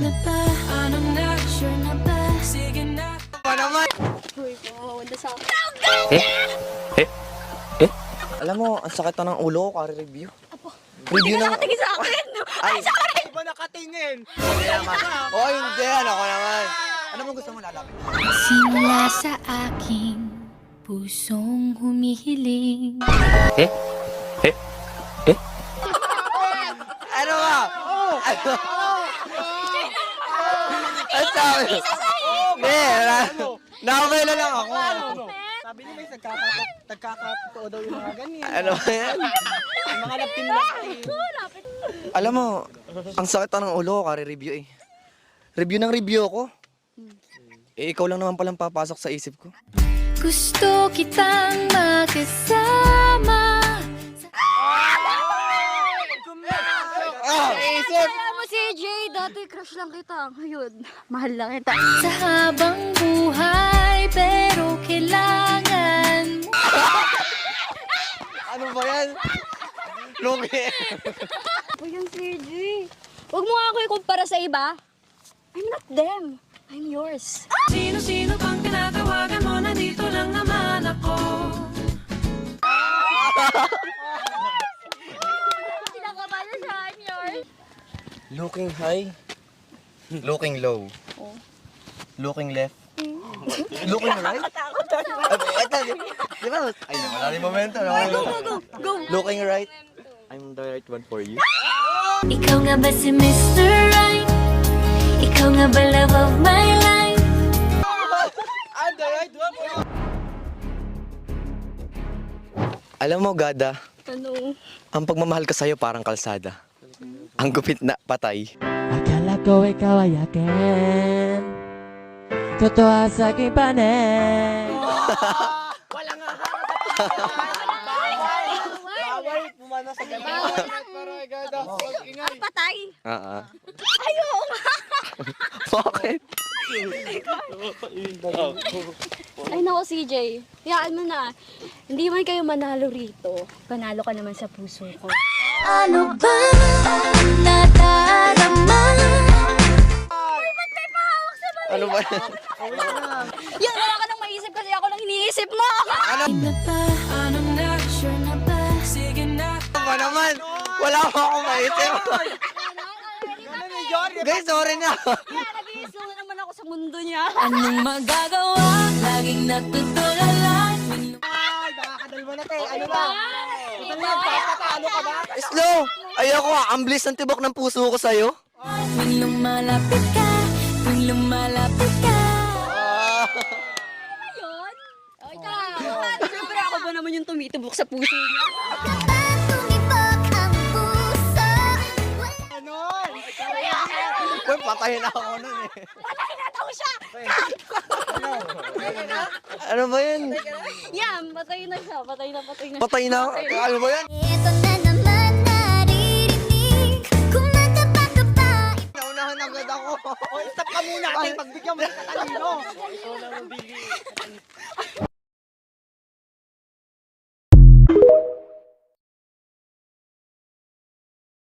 na ba? Ano na? Sure na ba? Sige na. Ano naman? Uy, wanda sa akin. Alam mo, ang sakit na ng ulo ko, kare-review. Hindi ka nakatingin sa akin. Ay, Iba nakatingin. hindi naman. Oh, hindi. Ano ko naman. Ano mo gusto mo lalapit? Simula sa aking pusong humihiling. Ano ba? Ano? Ang sabi? Hindi, nakabay na lang ako. Sabi niya may nagkakatotoo daw yung mga ganyan. Ano ba yan? Yung mga lapin-lapin. Alam mo, ang sakit na ng ulo ko, kare-review eh. Review ng review ako. Ikaw lang naman palang papasok sa isip ko. Gusto kitang makasama. Isip! Alam mo si Jay, dati crush lang kita. Ngayon, mahal lang kita. Sa habang buhay, pero kailangan mo. Ano ba yan? Lugi. O yan si Jay. Huwag mo nga ako ikumpara sa iba. I'm not them. I'm yours. Sino-sino pang tinatawagan mo, nandito lang naman ako. Kinakabahan siya, I'm yours. Looking high. Looking low. Looking left. Looking right? Di ba? Ay, wala rin momento. Go. Looking right. I'm the right one for you. Ikaw nga ba si Mr. Right? Ikaw nga ba love of my life? I'm the right one for you. Alam mo, Gada, Ano? ang pagmamahal ka sa'yo parang kalsada. Ang gupit na patay. Akala ko ikaw ay akin. Totoo sa aking panin. Walang bawal pumana sa gabi. Pero gada, ingay. Patay. Ayaw! Bakit? Ay nako CJ, hayaan mo na. Hindi man kayo manalo rito. Panalo ka naman sa puso ko. Ano ba nadarama? Ano ba yan? Yan, wala ka nang maisip kasi ako lang iniisip mo. Ano Na ba? Ano na? Sure na ba? Sige na. ba naman? Wala pa akong maisip. Guys, sorry na. Kaya nag-iisip na naman ako sa mundo niya. Anong magagawa? Laging natutulala. Ay, nakakadalwa na te. Ano ba? Ito na, papatalo ka ba? Slow! Ayoko, ang bilis ng tibok ng puso ko sa'yo. Tuwing lumalapit ka. Tuwing lumalapit ka. Ayun. O ikaw. Siyempre ako ba naman yung tumitubok sa puso niya? Ano? Uy, patayin ako nun eh. Patay na daw siya! Ano ba yan? Yan, patay na siya. Patay na. Patay na. Ano ba yan? Ito na naman naririnig. Kumakapakapa. Naunahan agad ako. O, stop ka muna. Ate, pagbigyan mo sa talino.